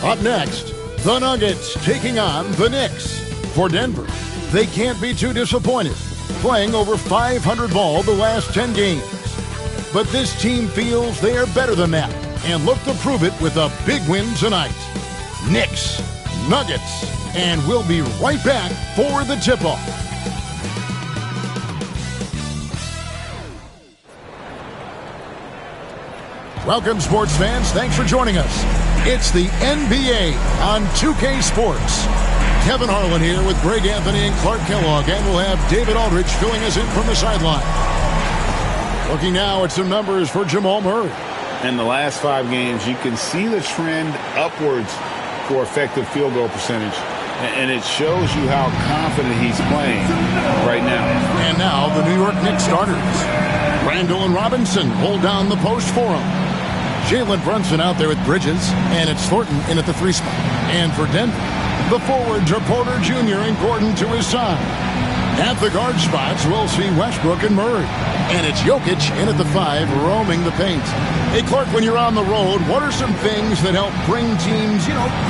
Up next, the Nuggets taking on the Knicks. For Denver, they can't be too disappointed, playing over 500 ball the last 10 games. But this team feels they are better than that and look to prove it with a big win tonight. Knicks, Nuggets, and we'll be right back for the tip-off. Welcome, sports fans. Thanks for joining us. It's the NBA on 2K Sports. Kevin Harlan here with Greg Anthony and Clark Kellogg, and we'll have David Aldridge filling us in from the sideline. Looking now at some numbers for Jamal Murray. In the last 5 games, you can see the trend upwards for effective field goal percentage, and it shows you how confident he's playing right now. And now the New York Knicks starters. Randall and Robinson hold down the post for him. Jalen Brunson out there with Bridges, and it's Thornton in at the 3 spot. And for Denver, the forwards are Porter Jr. and Gordon to his side. At the guard spots, we'll see Westbrook and Murray. And it's Jokic in at the 5, roaming the paint. Hey, Clark, when you're on the road, what are some things that help bring teams,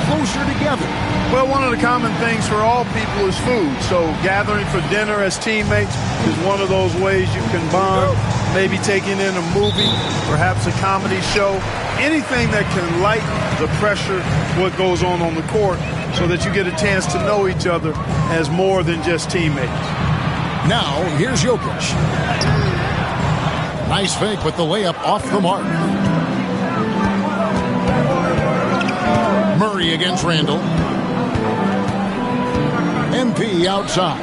closer together? Well, one of the common things for all people is food. So gathering for dinner as teammates is one of those ways you can bond. Maybe taking in a movie, perhaps a comedy show, anything that can lighten the pressure, what goes on the court, so that you get a chance to know each other as more than just teammates. Now, here's Jokic. Nice fake with the layup off the mark. Murray against Randall. MP outside.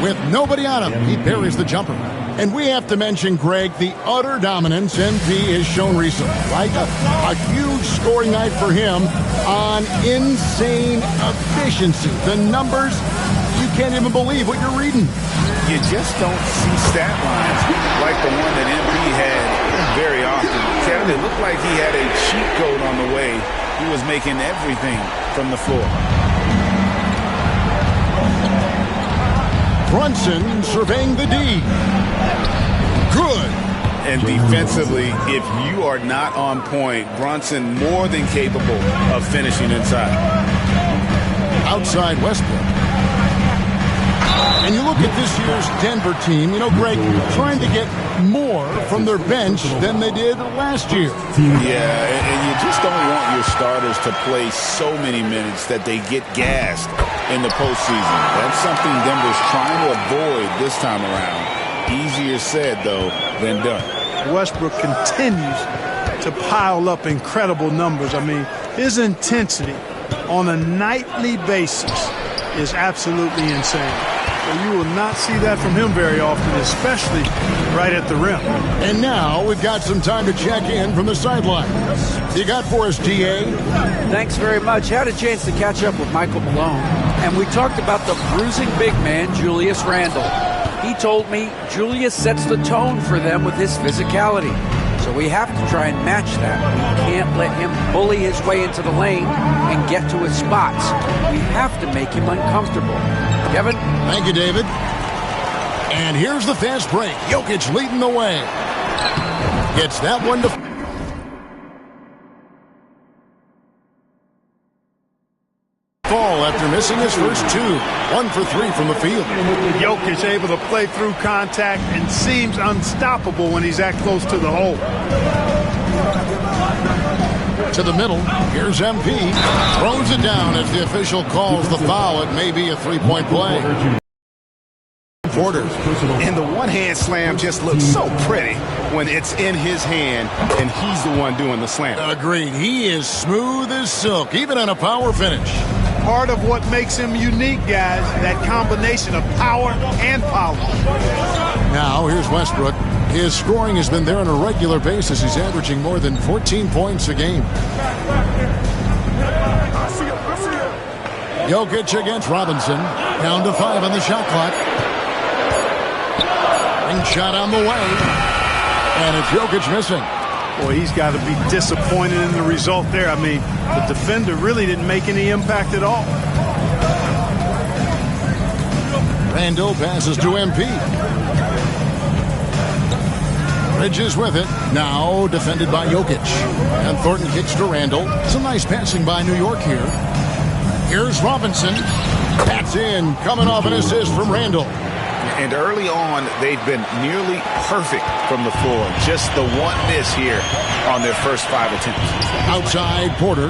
With nobody on him, he buries the jumper. And we have to mention, Greg, the utter dominance MP has shown recently, right? A huge scoring night for him on insane efficiency. The numbers, you can't even believe what you're reading. You just don't see stat lines like the one that MP had very often. Kevin, it looked like he had a cheat code on the way. He was making everything from the floor. Brunson surveying the D. Good. And defensively, if you are not on point, Brunson more than capable of finishing inside. Outside Westbrook. And you look at this year's Denver team, Greg, trying to get more from their bench than they did last year. Yeah, and you just don't want your starters to play so many minutes that they get gassed in the postseason. That's something Denver's trying to avoid this time around. Easier said, though, than done. Westbrook continues to pile up incredible numbers. I mean, his intensity on a nightly basis is absolutely insane. So you will not see that from him very often, especially right at the rim. And now we've got some time to check in from the sideline. You got for us, DA? Thanks very much. Had a chance to catch up with Michael Malone, and we talked about the bruising big man, Julius Randle. He told me Julius sets the tone for them with his physicality. So we have to try and match that. We can't let him bully his way into the lane and get to his spots. We have to make him uncomfortable. Kevin? Thank you, David. And here's the fast break. Jokic leading the way. Gets that one to... fall after missing his first 2. 1 for 3 from the field. Jokic able to play through contact and seems unstoppable when he's that close to the hole. To the middle. Here's MP. Throws it down as the official calls the foul. It may be a 3-point play. Porter. And the one-hand slam just looks so pretty when it's in his hand and he's the one doing the slam. Agreed. He is smooth as silk, even on a power finish. Part of what makes him unique, guys, that combination of power and power. Now, here's Westbrook. His scoring has been there on a regular basis. He's averaging more than 14 points a game. Jokic against Robinson. Down to 5 on the shot clock. Ring shot on the way. And it's Jokic missing. Boy, he's got to be disappointed in the result there. I mean, the defender really didn't make any impact at all. Randall passes to MP. Bridges with it. Now defended by Jokic. And Thornton kicks to Randall. Some nice passing by New York here. Here's Robinson. That's in. Coming off an assist from Randall. And early on, they've been nearly perfect from the floor. Just the one miss here on their first 5 attempts. Outside Porter.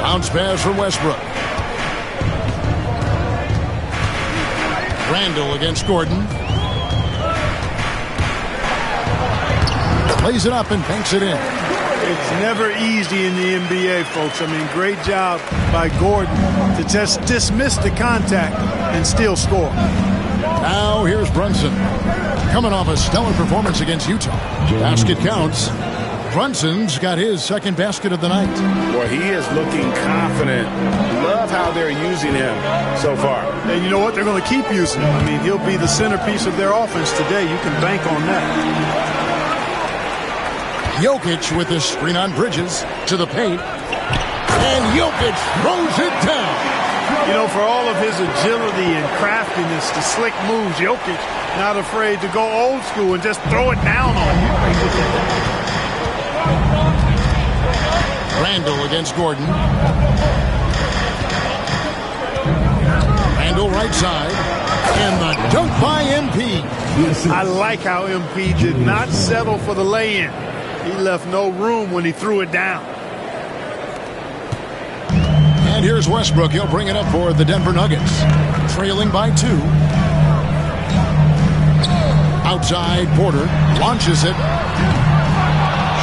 Bounce pass from Westbrook. Randall against Gordon. Plays it up and banks it in. It's never easy in the NBA, folks. I mean, great job by Gordon to just dismiss the contact and still score. Now here's Brunson. Coming off a stellar performance against Utah. Basket counts. Brunson's got his second basket of the night. Boy, he is looking confident. Love how they're using him so far. And you know what? They're going to keep using him. I mean, he'll be the centerpiece of their offense today. You can bank on that. Jokic with the screen on Bridges to the paint. And Jokic throws it down. You know, for all of his agility and craftiness, the slick moves, Jokic not afraid to go old school and just throw it down on you. Randall against Gordon. Randall right side. And the dunk by MP. I like how MP did not settle for the lay-in. He left no room when he threw it down. And here's Westbrook. He'll bring it up for the Denver Nuggets. Trailing by 2. Outside Porter. Launches it.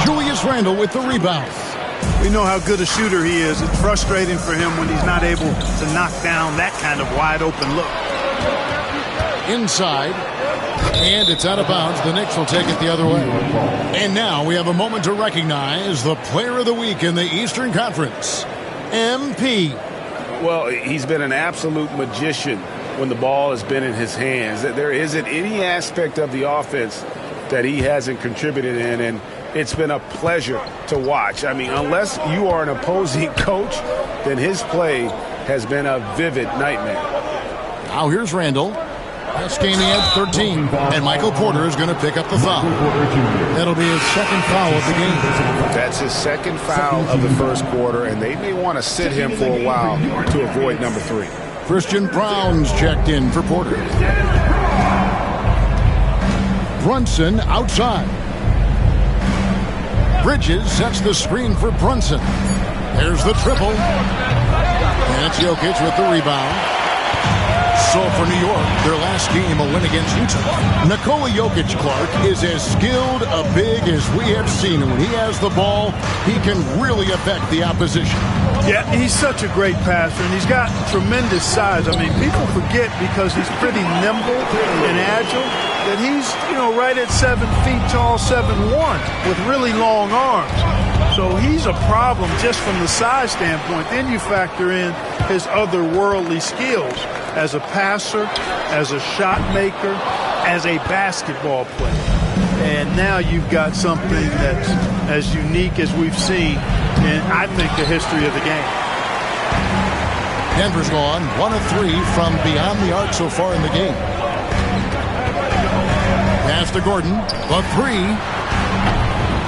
Julius Randle with the rebound. We know how good a shooter he is. It's frustrating for him when he's not able to knock down that kind of wide open look. Inside. And it's out of bounds. The Knicks will take it the other way. And now we have a moment to recognize the player of the week in the Eastern Conference, MP. Well, he's been an absolute magician when the ball has been in his hands. There isn't any aspect of the offense that he hasn't contributed in, and it's been a pleasure to watch. I mean, unless you are an opposing coach, then his play has been a vivid nightmare. Now here's Randall. Last game he had 13, and Michael Porter is going to pick up the foul. That'll be his second foul of the game. That's his second foul of the first quarter, and they may want to sit him for a while to avoid number 3. Christian Brown's checked in for Porter. Brunson outside. Bridges sets the screen for Brunson. There's the triple. And it's Jokic with the rebound. So for New York, their last game, a win against Utah. Nikola Jokic, Clark, is as skilled a big as we have seen. And when he has the ball, he can really affect the opposition. Yeah, he's such a great passer, and he's got tremendous size. I mean, people forget because he's pretty nimble and agile that he's, right at 7 feet tall, 7'1", with really long arms. So he's a problem just from the size standpoint. Then you factor in his otherworldly skills as a passer, as a shot maker, as a basketball player. And now you've got something that's as unique as we've seen in, I think, the history of the game. Denver's gone 1 of 3 from beyond the arc so far in the game. Pass to Gordon. The 3.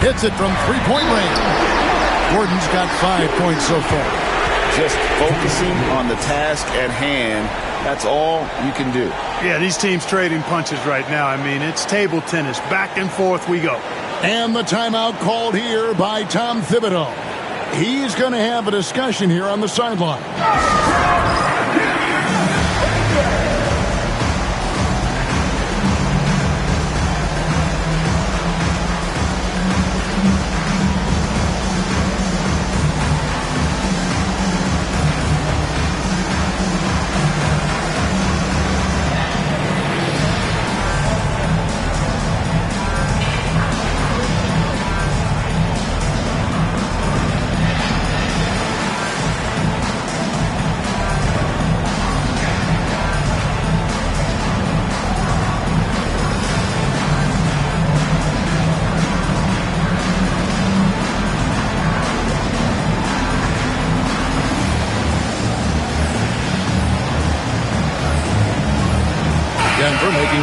Hits it from three-point range. Gordon's got 5 points so far. Just focusing on the task at hand. That's all you can do. Yeah, these teams trading punches right now. I mean, it's table tennis. Back and forth we go. And the timeout called here by Tom Thibodeau. He's going to have a discussion here on the sideline.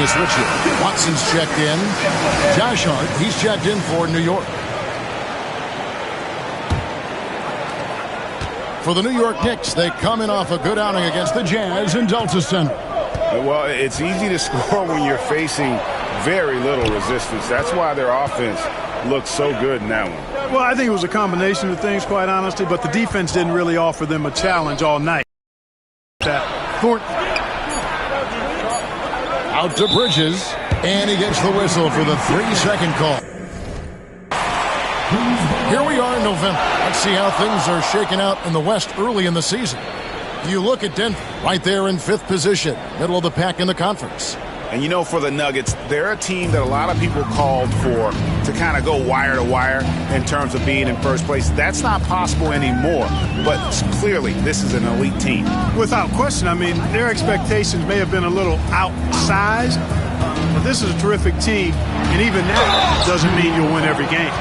a switch here. Watson's checked in. Josh Hart, he's checked in for New York. For the New York Knicks, they come in off a good outing against the Jazz in Delta Center. Well, it's easy to score when you're facing very little resistance. That's why their offense looks so good in that one. Well, I think it was a combination of things, quite honestly, but the defense didn't really offer them a challenge all night. Thornton. Out to Bridges, and he gets the whistle for the 3-second call. Here we are in November. Let's see how things are shaking out in the West early in the season. You look at Denver, right there in 5th position, middle of the pack in the conference. And you know, for the Nuggets, they're a team that a lot of people called for to kind of go wire to wire in terms of being in first place. That's not possible anymore, but clearly this is an elite team. Without question, I mean, their expectations may have been a little outsized, but this is a terrific team, and even that doesn't mean you'll win every game.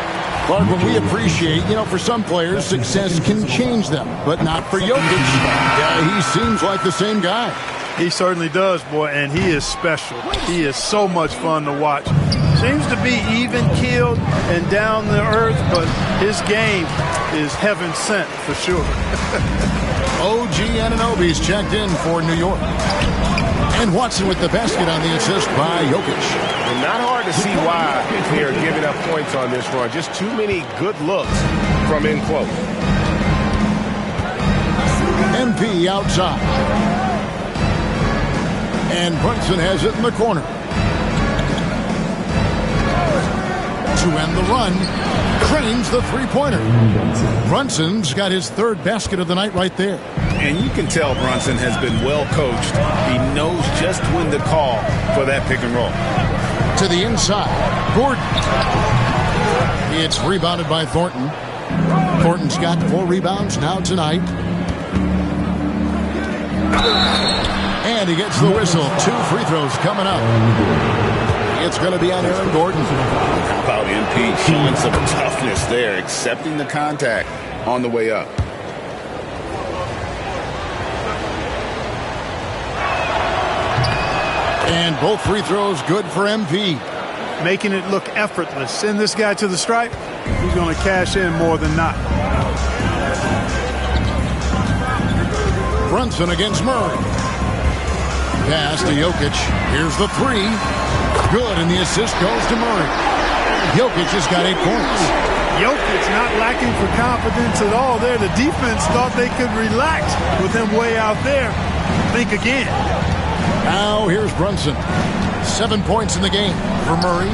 Clark, when we appreciate, for some players, success can change them, but not for Jokic. Yeah, he seems like the same guy. He certainly does, boy, and he is special. He is so much fun to watch. Seems to be even-keeled and down to earth, but his game is heaven sent for sure. OG Anunoby's checked in for New York. And Watson with the basket on the assist by Jokic. And not hard to see why they are giving up points on this run. Just too many good looks from in close. MP outside. And Brunson has it in the corner. To end the run, cranes the three-pointer. Brunson's got his 3rd basket of the night right there. And you can tell Brunson has been well coached. He knows just when to call for that pick and roll. To the inside, Gordon. It's rebounded by Thornton. Thornton's got 4 rebounds now tonight. And he gets the whistle. 2 free throws coming up. It's going to be on Aaron Gordon. How about MP showing some toughness there, accepting the contact on the way up. And both free throws good for MP. Making it look effortless. Send this guy to the stripe. He's going to cash in more than not. Brunson against Murray. Pass to Jokic. Here's the 3. Good, and the assist goes to Murray. Jokic has got 8 points. Jokic not lacking for confidence at all there. The defense thought they could relax with him way out there. Think again. Now here's Brunson. 7 points in the game for Murray.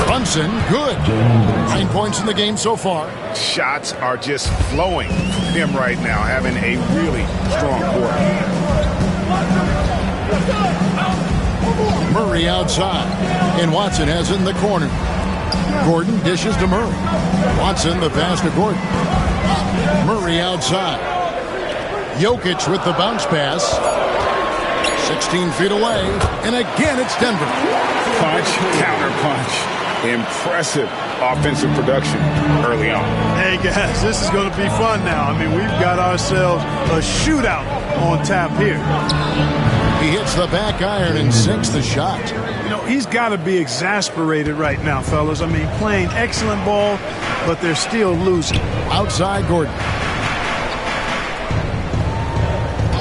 Brunson, good. 9 points in the game so far. Shots are just flowing from him right now, having a really strong quarter. Murray outside, and Watson has it in the corner. Gordon dishes to Murray. Watson the pass to Gordon. Murray outside. Jokic with the bounce pass. 16 feet away, and again it's Denver. Punch, counter punch. Impressive offensive production early on. Hey guys, this is going to be fun now. I mean, we've got ourselves a shootout on tap here. He hits the back iron and sinks the shot. He's got to be exasperated right now, fellas. I mean, playing excellent ball, but they're still losing. Outside Gordon.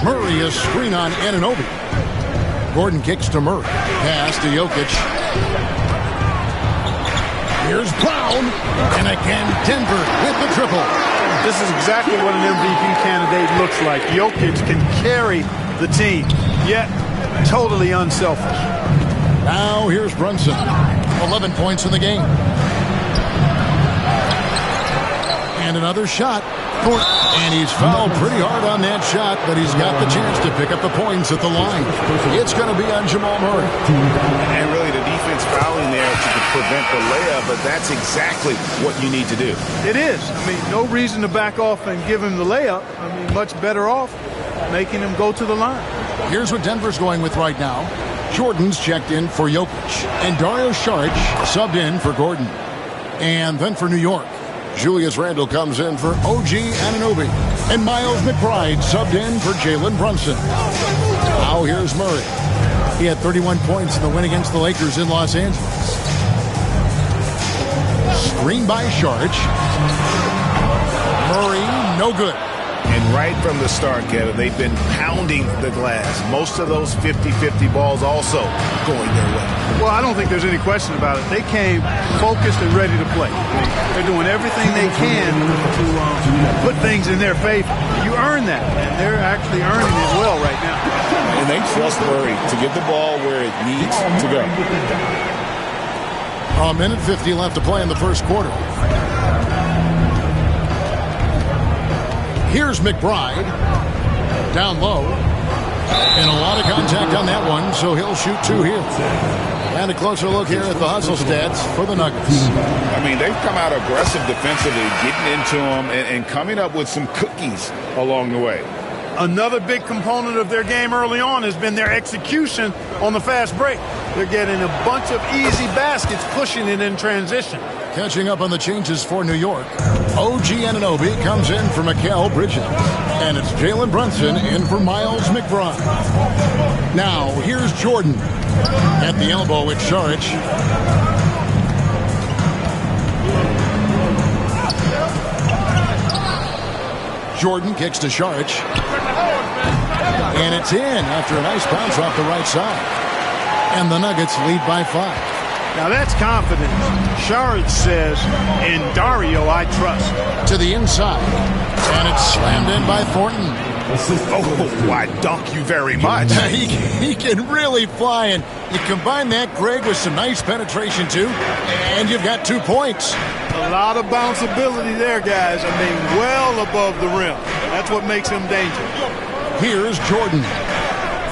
Murray a screen on Anunoby. Gordon kicks to Murray. Pass to Jokic. Here's Brown. And again, Denver with the triple. This is exactly what an MVP candidate looks like. Jokic can carry the team, yet totally unselfish. Now here's Brunson. 11 points in the game. And another shot. And he's fouled pretty hard on that shot, but he's got the chance to pick up the points at the line. It's going to be on Jamal Murray. And really the defense fouling there to prevent the layup, but that's exactly what you need to do. It is. I mean, no reason to back off and give him the layup. I mean, much better off making him go to the line. Here's what Denver's going with right now. Jordan's checked in for Jokic, and Dario Saric subbed in for Gordon. And then for New York, Julius Randle comes in for OG Anunoby, and Miles McBride subbed in for Jalen Brunson. Now here's Murray. He had 31 points in the win against the Lakers in Los Angeles. Screen by Saric. Murray, no good. And right from the start, Kevin, they've been pounding the glass. Most of those 50-50 balls also going their way. Well, I don't think there's any question about it. They came focused and ready to play. They're doing everything they can to put things in their favor. You earn that, and they're actually earning it well right now. And they trust Murray to get the ball where it needs to go. A minute 50 left to play in the first quarter. Here's McBride. Down low. And a lot of contact on that one, so he'll shoot two here. And a closer look here at the hustle stats for the Nuggets. I mean, they've come out aggressive defensively, getting into them and coming up with some cookies along the way. Another big component of their game early on has been their execution on the fast break. They're getting a bunch of easy baskets, pushing it in transition. Catching up on the changes for New York. OG Anunoby comes in for Mikal Bridges. And it's Jalen Brunson in for Miles McBride. Now, here's Jordan. At the elbow with Saric. Jordan kicks to Saric. And it's in after a nice bounce off the right side. And the Nuggets lead by 5. Now that's confidence. Saric says, in Dario I trust. To the inside. And it's slammed in by Thornton. Oh, why, dunk you very much. He can really fly, and you combine that, Greg, with some nice penetration, too, and you've got 2 points. A lot of bounceability there, guys. I mean, well above the rim. That's what makes him dangerous. Here's Jordan,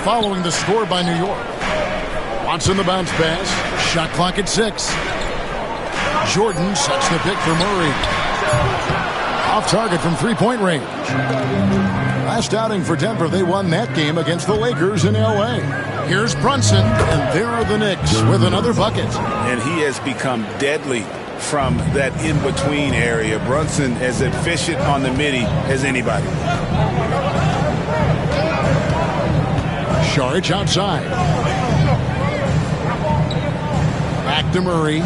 following the score by New York. Watson the bounce pass. Shot clock at 6. Jordan sets the pick for Murray. Off target from three-point range. Last outing for Denver, they won that game against the Lakers in L.A. Here's Brunson, and there are the Knicks with another bucket. And he has become deadly from that in-between area. Brunson as efficient on the midi as anybody. Saric outside. Back to Murray.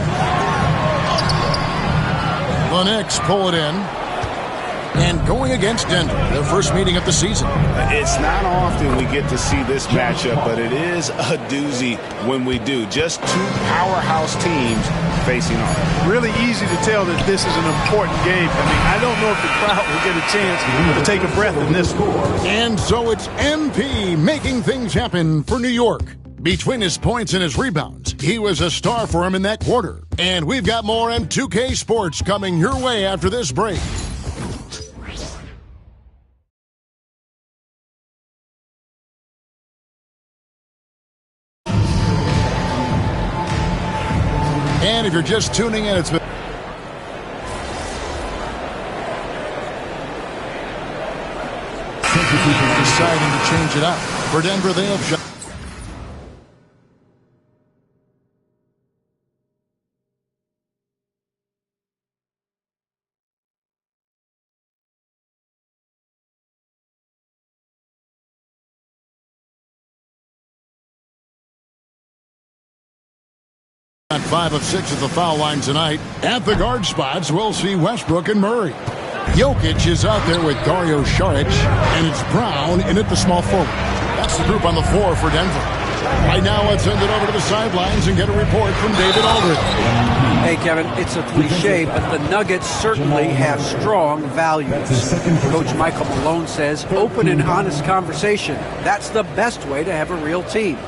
The Knicks pull it in. And going against Denver, their first meeting of the season. It's not often we get to see this matchup, but it is a doozy when we do. Just two powerhouse teams facing off. Really easy to tell that this is an important game. I mean, I don't know if the crowd will get a chance to take a breath in this score. And so it's MP making things happen for New York. Between his points and his rebounds, he was a star for him in that quarter. And we've got more M2K Sports coming your way after this break. And if you're just tuning in, it's been deciding to change it up. For Denver, they have shot. At 5 of 6 at the foul line tonight. At the guard spots, we'll see Westbrook and Murray. Jokic is out there with Dario Saric, and it's Brown in at the small forward. That's the group on the floor for Denver. Right now, let's send it over to the sidelines and get a report from David Aldridge. Hey, Kevin, it's a cliche, but the Nuggets certainly have strong values. Coach Michael Malone says, open and honest conversation. That's the best way to have a real team.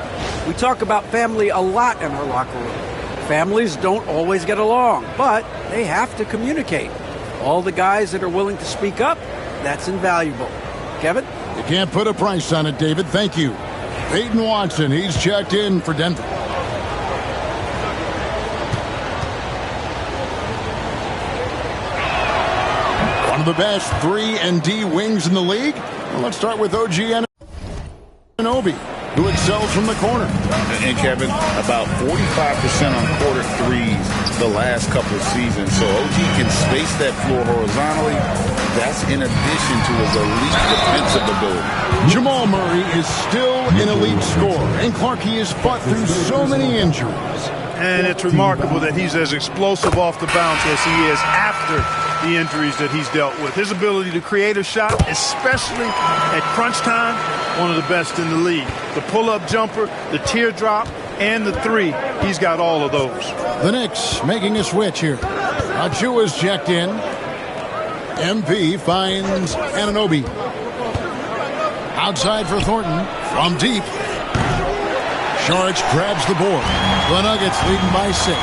We talk about family a lot in our locker room. Families don't always get along, but they have to communicate. All the guys that are willing to speak up, that's invaluable. Kevin? You can't put a price on it, David. Thank you. Peyton Watson, he's checked in for Denver. One of the best 3 and D wings in the league. Well, let's start with OG Anunoby. who excels from the corner. And Kevin, about 45% on quarter threes the last couple of seasons. So OG can space that floor horizontally. That's in addition to his elite defensive ability. Jamal Murray is still an elite scorer, and Clarkie has fought through so many injuries. And it's remarkable that he's as explosive off the bounce as he is after the injuries that he's dealt with. His ability to create a shot, especially at crunch time, one of the best in the league. The pull-up jumper, the teardrop, and the three, he's got all of those. The Knicks making a switch here. Achua's checked in. MP finds Anunoby. Outside for Thornton from deep. Saric grabs the board. The Nuggets leading by 6.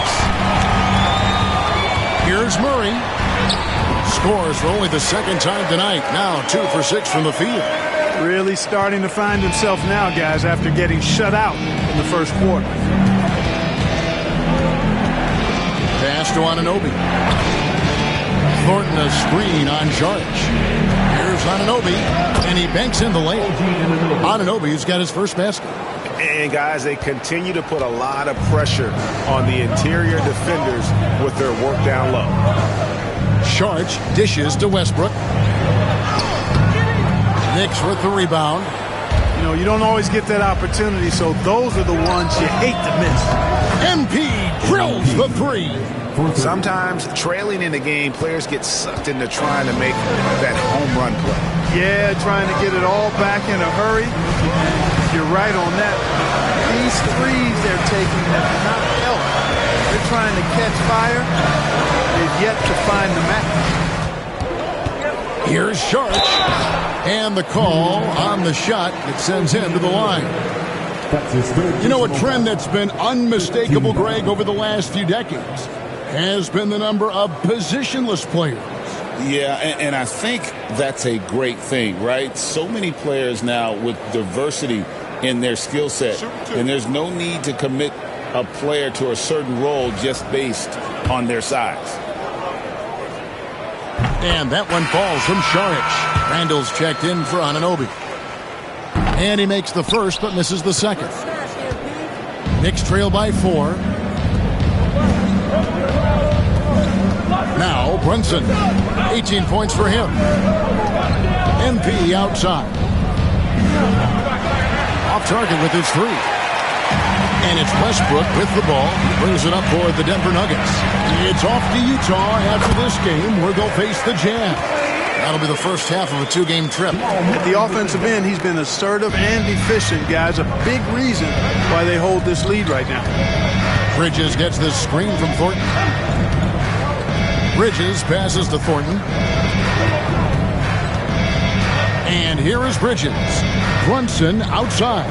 Here's Murray. Scores for only the second time tonight. Now 2 for 6 from the field. Really starting to find himself now, guys, after getting shut out in the first quarter. Pass to Anunoby. Thornton a screen on Saric. Here's Anunoby, and he banks in the lane. Anunoby's got his first basket. And, guys, they continue to put a lot of pressure on the interior defenders with their work down low. Saric dishes to Westbrook. Knicks with the rebound. You know, you don't always get that opportunity, so those are the ones you hate to miss. MP drills the 3. Sometimes trailing in the game, players get sucked into trying to make that home run play. Yeah, trying to get it all back in a hurry. You're right on that. These threes they're taking have not helped. They're trying to catch fire. They've yet to find the match. Here's Saric. And the call on the shot that sends him to the line. You know, a trend that's been unmistakable, Greg, over the last few decades has been the number of positionless players. Yeah, and I think that's a great thing, right? So many players now with diversity in their skill set, and there's no need to commit a player to a certain role just based on their size. And that one falls from Saric. Randall's checked in for Anunoby. And he makes the first but misses the second. Knicks trail by 4. Now Brunson. 18 points for him. MP outside. Off target with his 3. And it's Westbrook with the ball. Brings it up for the Denver Nuggets. It's off to Utah after this game where they'll face the Jazz. That'll be the first half of a 2-game trip. At the offensive end, he's been assertive and efficient, guys. A big reason why they hold this lead right now. Bridges gets this screen from Thornton. Bridges passes to Thornton. And here is Bridges. Brunson outside.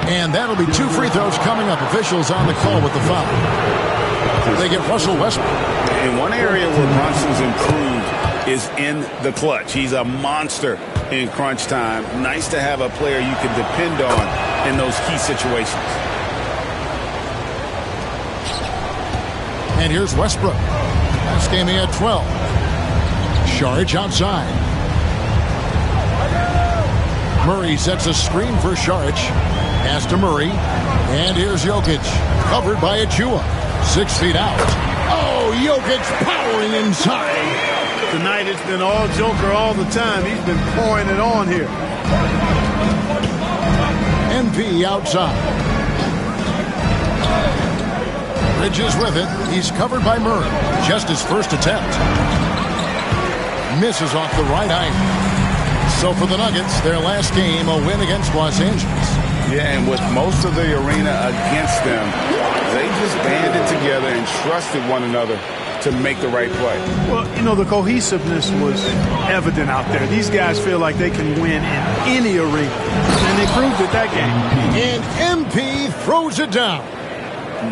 And that'll be 2 free throws coming up. Officials on the call with the foul. They get Russell Westbrook. In one area where Brunson's improved is in the clutch. He's a monster in crunch time. Nice to have a player you can depend on in those key situations. And here's Westbrook. Last game he had 12. Saric outside. Murray sets a screen for Saric. Pass to Murray. And here's Jokic. Covered by Achua. 6 feet out. Oh, Jokic powering inside. Tonight it's been all Joker all the time. He's been pouring it on here. MP outside. Bridges with it. He's covered by Murray. Just his first attempt. Misses off the right eye. So for the Nuggets, their last game, a win against Los Angeles. Yeah, and with most of the arena against them, they just banded together and trusted one another to make the right play. Well, you know, the cohesiveness was evident out there. These guys feel like they can win in any arena, and they proved it that game. And MP throws it down.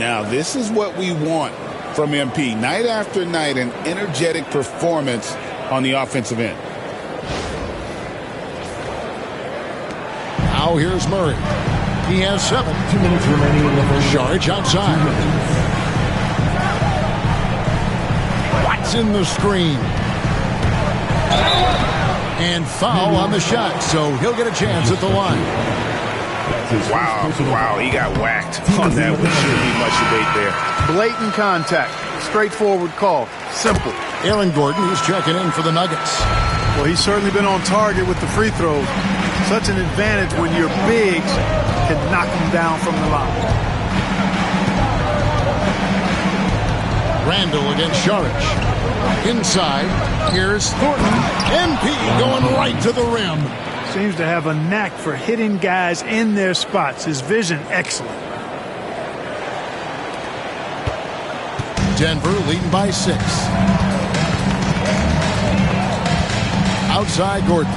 Now, this is what we want from MP. Night after night, an energetic performance on the offensive end. Now here's Murray. He has 7. 2 minutes remaining in the first. Saric outside. Watts in the screen. And foul on the shot, so he'll get a chance at the line. Wow, he got whacked on that one. Shouldn't be much debate there. Blatant contact. Straightforward call. Simple. Aaron Gordon, who's checking in for the Nuggets. Well, he's certainly been on target with the free throws. Such an advantage when your bigs can knock them down from the line. Randall against Saric. Inside, here's Thornton. MP going right to the rim. Seems to have a knack for hitting guys in their spots. His vision excellent. Denver leading by 6. Outside Gordon.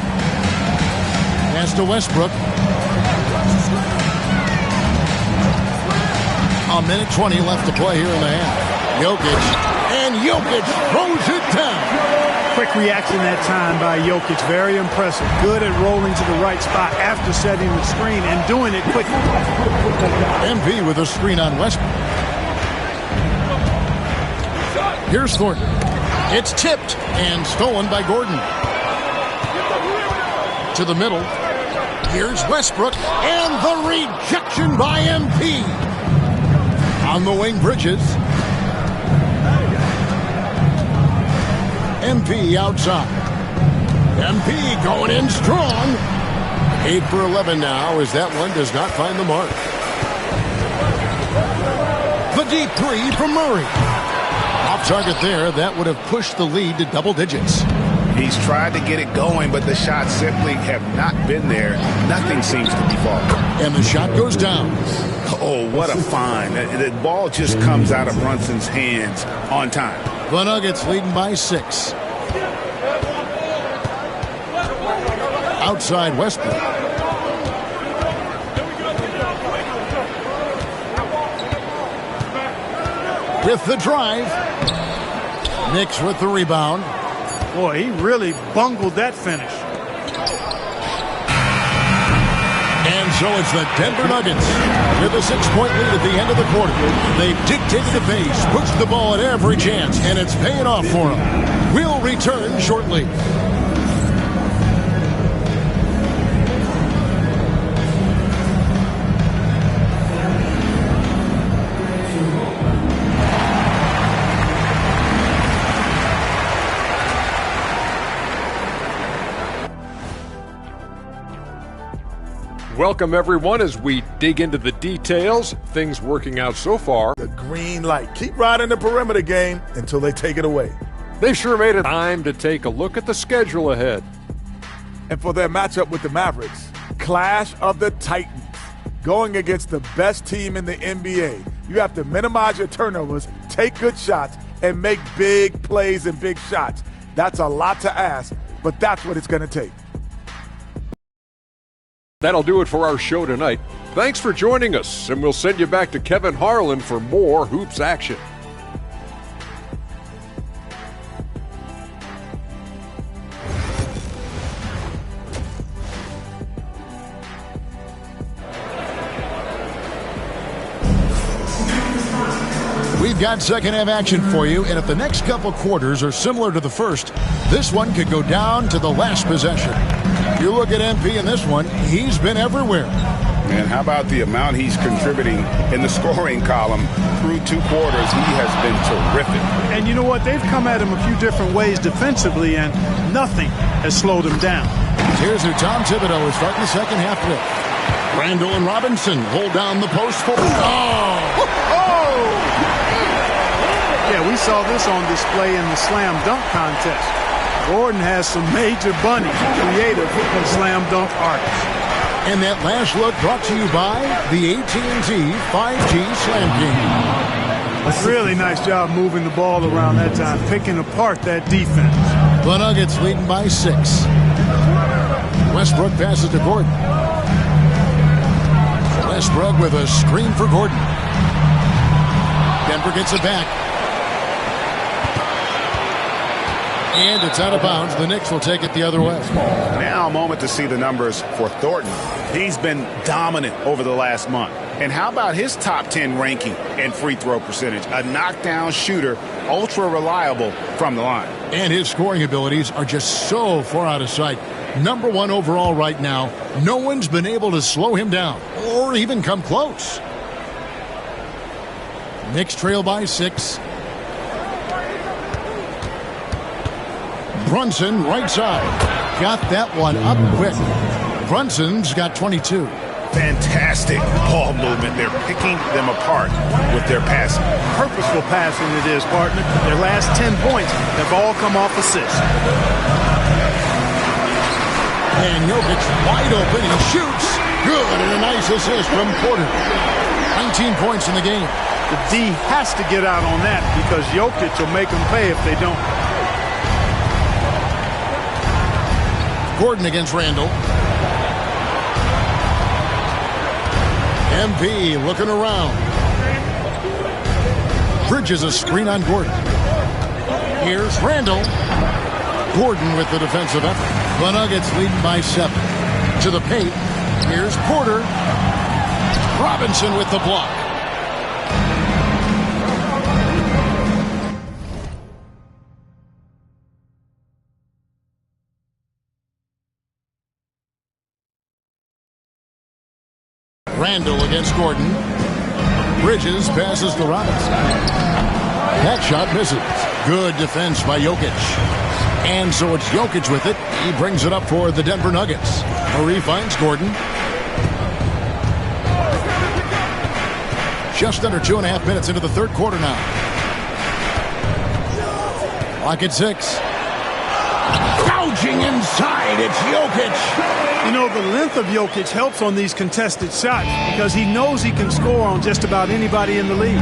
Pass to Westbrook. A minute 20 left to play here in the half. Jokic throws it down. Quick reaction that time by Jokic. Very impressive. Good at rolling to the right spot after setting the screen and doing it quickly. MP with a screen on Westbrook. Here's Thornton. It's tipped and stolen by Gordon. To the middle. Here's Westbrook and the rejection by MP. On the wing, Bridges. MP outside. MP going in strong. 8 for 11 now as that one does not find the mark. The deep three from Murray. Off target there. That would have pushed the lead to double digits. He's tried to get it going, but the shots simply have not been there. Nothing seems to be falling. And the shot goes down. Oh, what a find. The ball just comes out of Brunson's hands on time. The Nuggets leading by 6. Outside Westbrook. With the drive. Knicks with the rebound. Boy, he really bungled that finish. And so it's the Denver Nuggets with a 6-point lead at the end of the quarter. They've dictated the pace, pushed the ball at every chance, and it's paying off for them. We'll return shortly. Welcome, everyone, as we dig into the details. Things working out so far. The green light. Keep riding the perimeter game until they take it away. They sure made it time to take a look at the schedule ahead. And for their matchup with the Mavericks, Clash of the Titans. Going against the best team in the NBA, you have to minimize your turnovers, take good shots, and make big plays and big shots. That's a lot to ask, but that's what it's going to take. That'll do it for our show tonight. Thanks for joining us, and we'll send you back to Kevin Harlan for more Hoops action. We've got second half action for you, and if the next couple quarters are similar to the first, this one could go down to the last possession. You look at MP in this one, he's been everywhere. And how about the amount he's contributing in the scoring column through 2 quarters? He has been terrific. And you know what? They've come at him a few different ways defensively, and nothing has slowed him down. Here's who Tom Thibodeau is starting the second half with. Randall and Robinson hold down the post for... Yeah, we saw this on display in the slam dunk contest. Gordon has some major bunnies, creative slam dunk artists. And that last look brought to you by the AT&T 5G Slam King. Really nice job moving the ball around that time, picking apart that defense. The Nuggets leading by 6. Westbrook passes to Gordon. Westbrook with a screen for Gordon. Denver gets it back. And it's out of bounds. The Knicks will take it the other way. Now a moment to see the numbers for Thornton. He's been dominant over the last month. And how about his top 10 ranking and free throw percentage? A knockdown shooter, ultra reliable from the line. And his scoring abilities are just so far out of sight. Number 1 overall right now. No one's been able to slow him down or even come close. Knicks trail by 6. Brunson, right side. Got that one up quick. Brunson's got 22. Fantastic ball movement. They're picking them apart with their passing. Purposeful passing it is, partner. Their last 10 points have all come off assists. And Jokic wide open. He shoots. Good. And a nice assist from Porter. 19 points in the game. The D has to get out on that because Jokic will make them pay if they don't. Gordon against Randall. MP looking around. Bridges a screen on Gordon. Here's Randall. Gordon with the defensive effort. The Nuggets leading by 7. To the paint. Here's Porter. Robinson with the block. Randall against Gordon. Bridges passes to Robinson. That shot misses. Good defense by Jokic. And so it's Jokic with it. He brings it up for the Denver Nuggets. Murray finds Gordon. Just under 2.5 minutes into the third quarter now. Clock at 6. Gouging inside. It's Jokic. You know, the length of Jokic helps on these contested shots because he knows he can score on just about anybody in the league.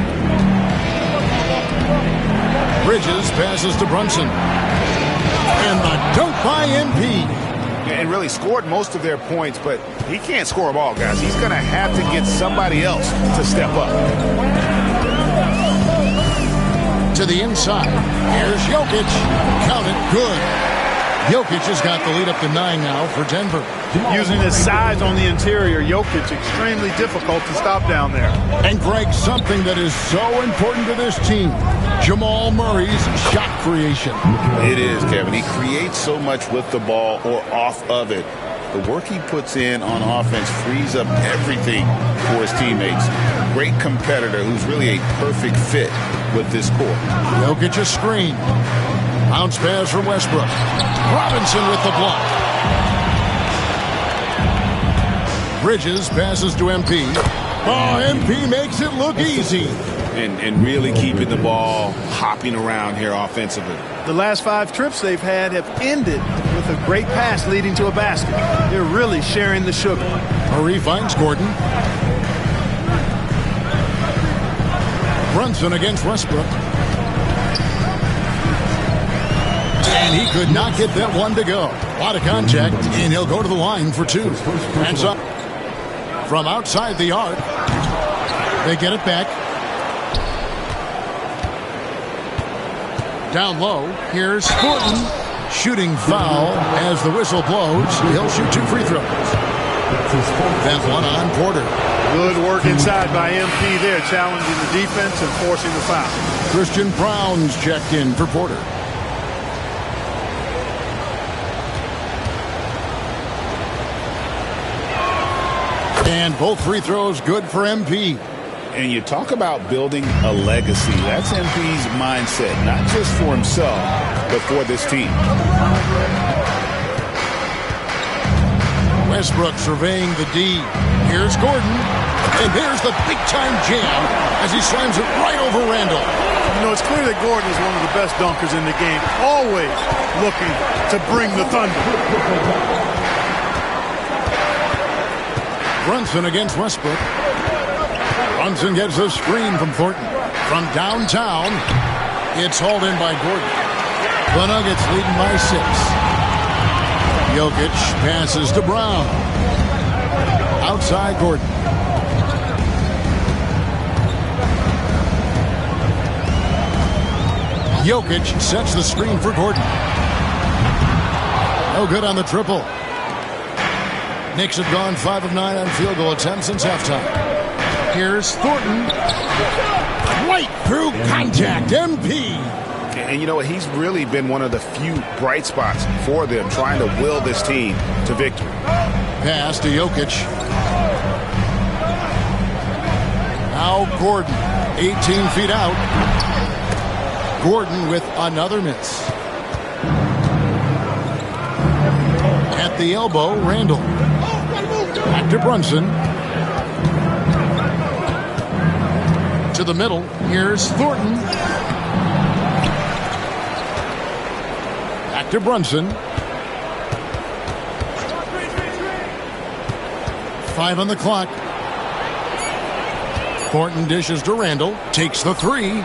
Bridges passes to Brunson. And the dunk by MP. And really scored most of their points, but he can't score them all, guys. He's going to have to get somebody else to step up. To the inside. Here's Jokic. Count it. Good. Jokic has got the lead up to 9 now for Denver. Using his size on the interior, Jokic extremely difficult to stop down there. And Greg, something that is so important to this team, Jamal Murray's shot creation. It is, Kevin. He creates so much with the ball or off of it. The work he puts in on offense frees up everything for his teammates. Great competitor who's really a perfect fit with this core. Jokic a screen. Bounce pass from Westbrook. Robinson with the block. Bridges passes to MP. Oh, MP makes it look easy. And really keeping the ball hopping around here offensively. The last 5 trips they've had have ended with a great pass leading to a basket. They're really sharing the sugar. Murray finds Gordon. Brunson against Westbrook. And he could not get that one to go. A lot of contact, and he'll go to the line for 2. And so from outside the arc, they get it back. Down low, here's Gordon. Shooting foul as the whistle blows. He'll shoot 2 free throws. That one on Porter. Good work inside by MP there, challenging the defense and forcing the foul. Christian Brown's checked in for Porter. And both free throws good for MP. And you talk about building a legacy. That's MP's mindset, not just for himself, but for this team. Westbrook surveying the D. Here's Gordon. And there's the big-time jam as he slams it right over Randall. You know, it's clear that Gordon is one of the best dunkers in the game, always looking to bring the thunder. Brunson against Westbrook. Brunson gets a screen from Thornton. From downtown, it's hauled in by Gordon. The Nuggets leading by 6. Jokic passes to Brown. Outside Gordon. Jokic sets the screen for Gordon. No good on the triple. Knicks have gone 5 of 9 on field goal attempts since halftime. Here's Thornton. Right through contact. MP. And you know what? He's really been one of the few bright spots for them, trying to will this team to victory. Pass to Jokic. Now Gordon, 18 feet out. Gordon with another miss. At the elbow, Randall. Back to Brunson. To the middle. Here's Thornton. Back to Brunson. 5 on the clock. Thornton dishes to Randall. Takes the 3.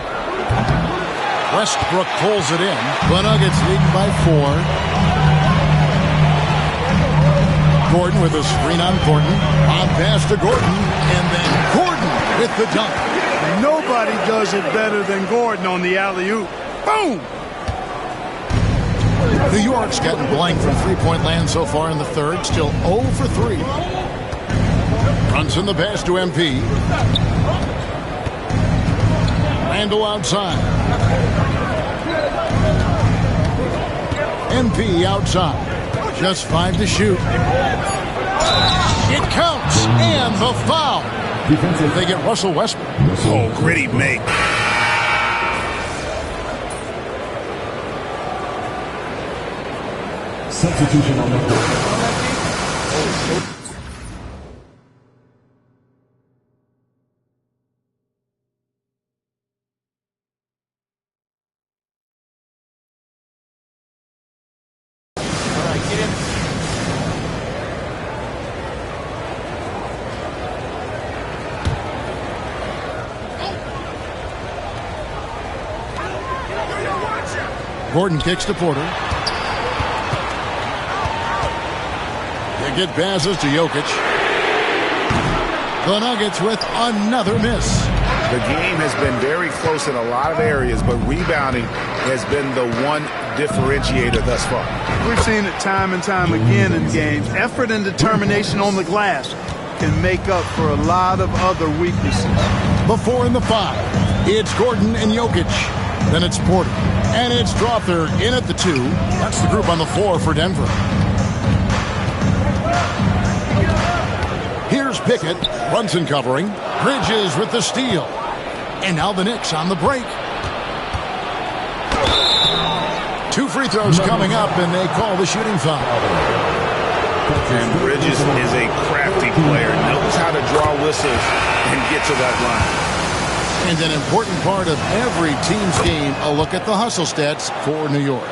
Westbrook pulls it in. The Nuggets leading by 4. Gordon with a screen on Thornton. On pass to Gordon. And then Gordon with the dunk. Nobody does it better than Gordon on the alley-oop. Boom! New York's gotten blank from three-point land so far in the third. Still 0 for 3. Brunson the pass to MP. Randall outside. MP outside. Just 5 to shoot. It counts. And the foul. They get Russell Westbrook. Oh, gritty make. Substitution on the floor. Gordon kicks to Porter. They get passes to Jokic. The Nuggets with another miss. The game has been very close in a lot of areas, but rebounding has been the one differentiator thus far. We've seen it time and time again in games. Effort and determination on the glass can make up for a lot of other weaknesses. The 4 and the 5. It's Gordon and Jokic. Then it's Porter. And it's Drawther in at the 2. That's the group on the floor for Denver. Here's Pickett. Brunson covering. Bridges with the steal. And now the Knicks on the break. 2 free throws coming up, and they call the shooting foul. And Bridges is a crafty player. Knows how to draw whistles and get to that line. And an important part of every team's game, a look at the hustle stats for New York.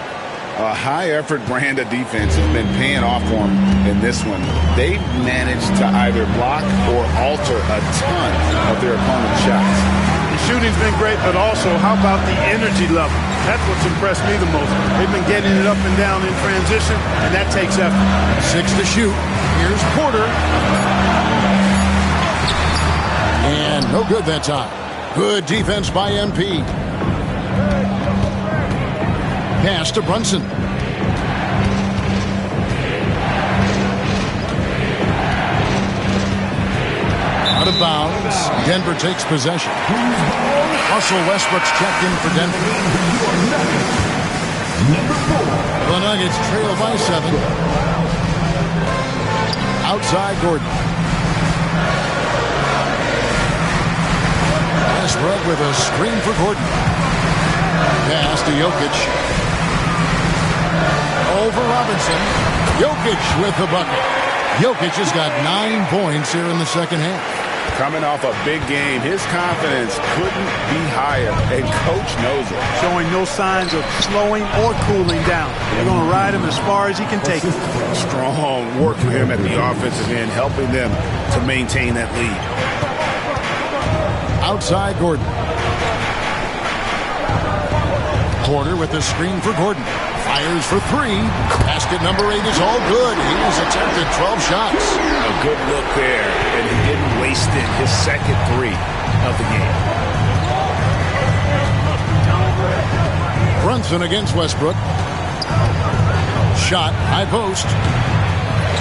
A high-effort brand of defense has been paying off for them in this one. They've managed to either block or alter a ton of their opponent's shots. The shooting's been great, but also, how about the energy level? That's what's impressed me the most. They've been getting it up and down in transition, and that takes effort. 6 to shoot. Here's Porter. And no good that time. Good defense by MP. Pass to Brunson. Out of bounds. Denver takes possession. Russell Westbrook's checked in for Denver. The Nuggets trail by 7. Outside Gordon. Westbrook with a screen for Gordon. Pass to Jokic. Over Robinson. Jokic with the bucket. Jokic has got 9 points here in the second half. Coming off a big game, his confidence couldn't be higher, and Coach knows it. Showing no signs of slowing or cooling down. They're going to ride him as far as he can take it. Strong work for him at the offensive end, helping them to maintain that lead. Outside Gordon. Porter with the screen for Gordon. Fires for 3. Basket number 8 is all good. He's attempted 12 shots. A good look there, and he didn't waste it. His second 3 of the game. Brunson against Westbrook. Shot, high post.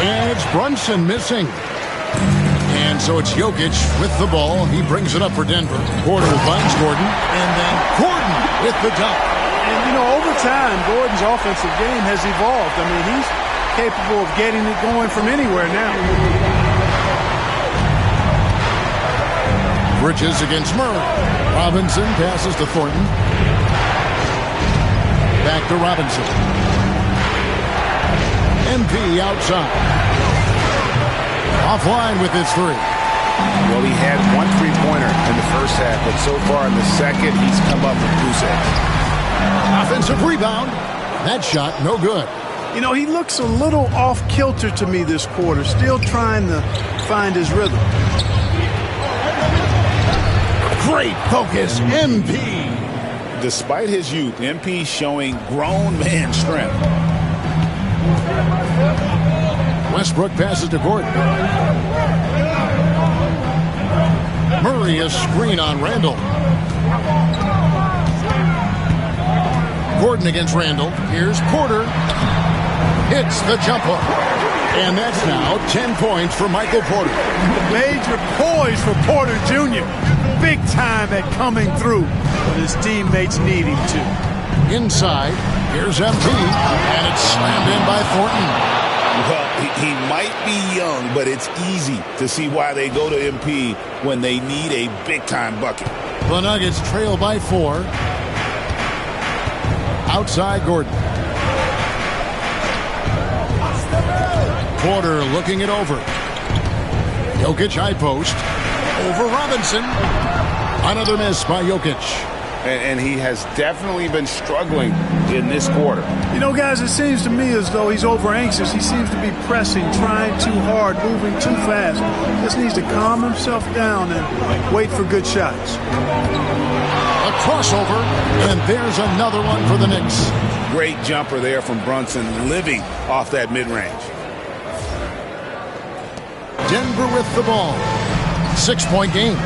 And it's Brunson missing. And so it's Jokic with the ball. He brings it up for Denver. Porter finds Gordon. And then Gordon with the dunk. And over time, Gordon's offensive game has evolved. I mean, he's capable of getting it going from anywhere now. Bridges against Murray. Robinson passes to Thornton. Back to Robinson. MP outside. Offline with his three. Well, he had one three-pointer in the first half, but so far in the second, he's come up with goose eggs. Offensive rebound. That shot, no good. He looks a little off-kilter to me this quarter, still trying to find his rhythm. Great focus, MP. Despite his youth, MP showing grown man strength. Westbrook passes to Gordon. Murray a screen on Randall. Gordon against Randall. Here's Porter. Hits the jumper. And that's now 10 points for Michael Porter. Major poise for Porter Jr. Big time at coming through when his teammates need him to. Inside, here's MP. And it's slammed in by Thornton. Well, he might be young, but it's easy to see why they go to MP when they need a big-time bucket. The Nuggets trail by 4. Outside Gordon. Porter looking it over. Jokic high post. Over Robinson. Another miss by Jokic. And he has definitely been struggling in this quarter. Guys, it seems to me as though he's over anxious. He seems to be pressing, trying too hard, moving too fast. Just needs to calm himself down and wait for good shots. A crossover, and there's another one for the Knicks. Great jumper there from Brunson, living off that mid-range. Denver with the ball. 6-point game.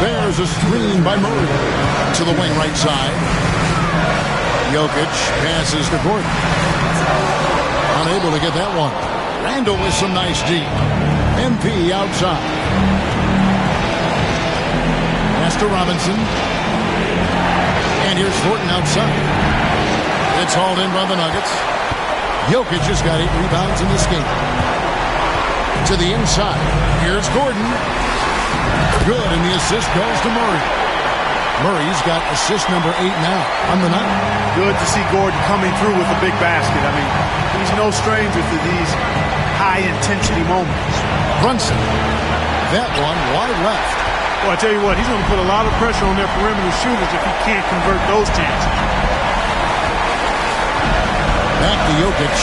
There's a screen by Murray to the wing right side. Jokic passes to Gordon. Unable to get that one. Randall with some nice D. MP outside. Pass to Robinson. And here's Thornton outside. It's hauled in by the Nuggets. Jokic has got 8 rebounds in this game. To the inside. Here's Gordon. Good, and the assist goes to Murray. Murray's got assist number 8 now on the night. Good to see Gordon coming through with a big basket. I mean, he's no stranger to these high-intensity moments. Brunson. That one wide left. Well, I tell you what, he's going to put a lot of pressure on their perimeter shooters if he can't convert those chances. Back to Jokic.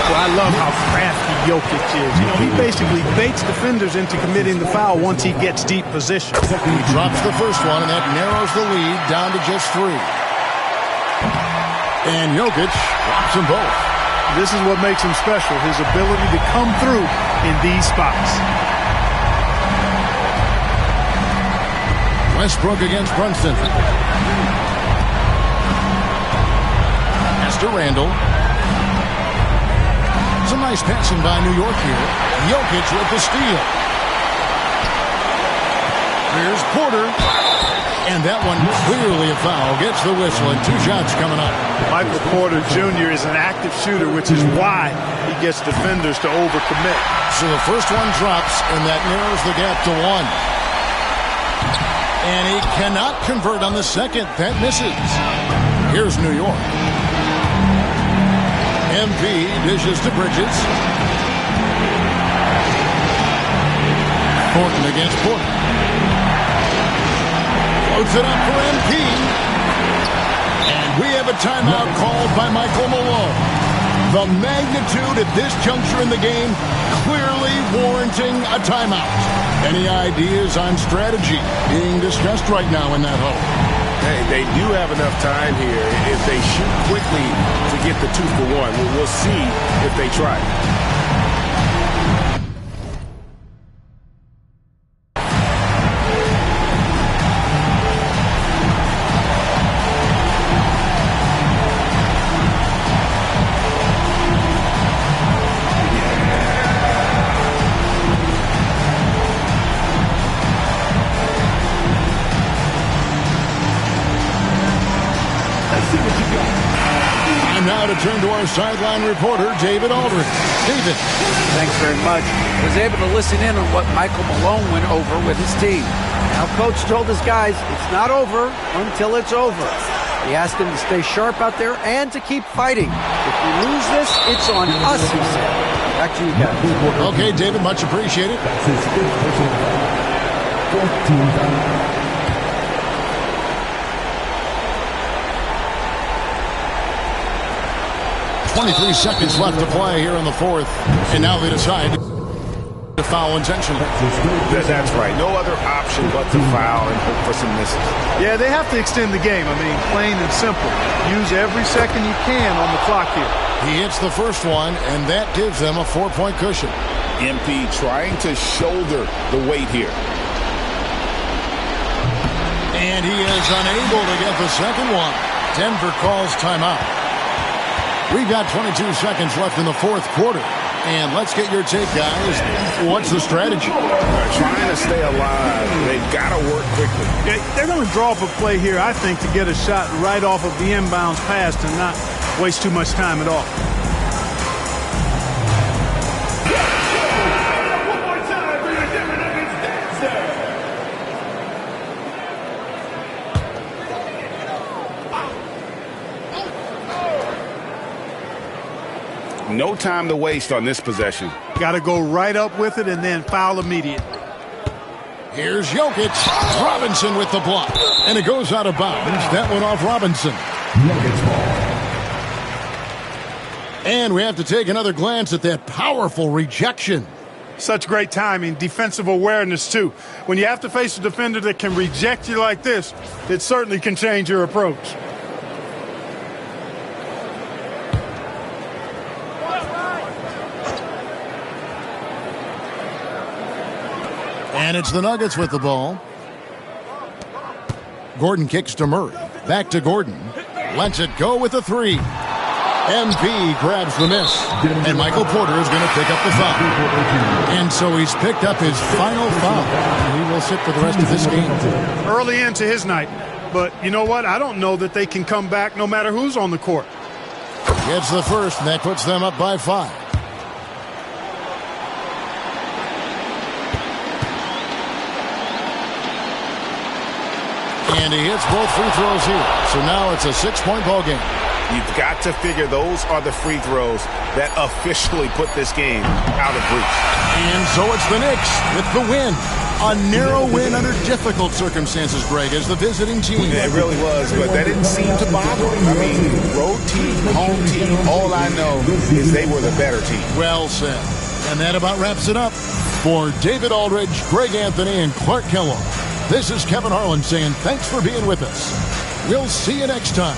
Well, I love how crafty Jokic is. He basically baits defenders into committing the foul once he gets deep position. He drops the first one, and that narrows the lead down to just 3. And Jokic drops them both. This is what makes him special, his ability to come through in these spots. Westbrook against Brunson. Pass to Randall. Some nice passing by New York here. Jokic with the steal. Here's Porter. And that one clearly a foul. Gets the whistle, and 2 shots coming up. Michael Porter Jr. is an active shooter, which is why he gets defenders to overcommit. So the first one drops, and that narrows the gap to 1. And he cannot convert on the second. That misses. Here's New York. MP dishes to Bridges. Thornton against Porter. Floats it up for MP. And we have a timeout called by Michael Malone. The magnitude at this juncture in the game clearly warranting a timeout. Any ideas on strategy being discussed right now in that huddle? Hey, they do have enough time here. If they shoot quickly to get the 2 for 1, we'll see if they try. our sideline reporter, David Aldridge. David. Thanks very much. Was able to listen in on what Michael Malone went over with his team. Now, Coach told his guys it's not over until it's over. He asked them to stay sharp out there and to keep fighting. If we lose this, it's on us, he said. Back to you guys. Okay, David, much appreciated. That's his fifth personal foul. 14th foul. 23 seconds left to play here in the fourth. And now they decide to foul intentionally. That's right. No other option but to foul and hope for some misses. Yeah, they have to extend the game. I mean, plain and simple. Use every second you can on the clock here. He hits the first one, and that gives them a 4-point cushion. MP trying to shoulder the weight here. And he is unable to get the second one. Denver calls timeout. We've got 22 seconds left in the fourth quarter. And let's get your take, guys. What's the strategy? They're trying to stay alive. They've got to work quickly. Yeah, they're going to draw up a play here, I think, to get a shot right off of the inbounds pass and not waste too much time at all. No time to waste on this possession. Got to go right up with it and then foul immediate. Here's Jokic. Robinson with the block. And it goes out of bounds. That went off Robinson. And we have to take another glance at that powerful rejection. Such great timing, defensive awareness, too. When you have to face a defender that can reject you like this, it certainly can change your approach. And it's the Nuggets with the ball. Gordon kicks to Murray. Back to Gordon. Lets it go with a three. MP grabs the miss. And Michael Porter is going to pick up the foul. And so he's picked up his final foul. And he will sit for the rest of this game. Early into his night. But you know what? I don't know that they can come back no matter who's on the court. Gets the first, and that puts them up by 5. And he hits both free throws here. So now it's a 6-point ball game. You've got to figure those are the free throws that officially put this game out of reach. And so it's the Knicks with the win. A narrow win under difficult circumstances, Greg, as the visiting team. Yeah, it really was, but that didn't seem to bother them. I mean, road team, home team, all I know is they were the better team. Well said. And that about wraps it up. For David Aldridge, Greg Anthony, and Clark Kellogg, this is Kevin Harlan saying thanks for being with us. We'll see you next time.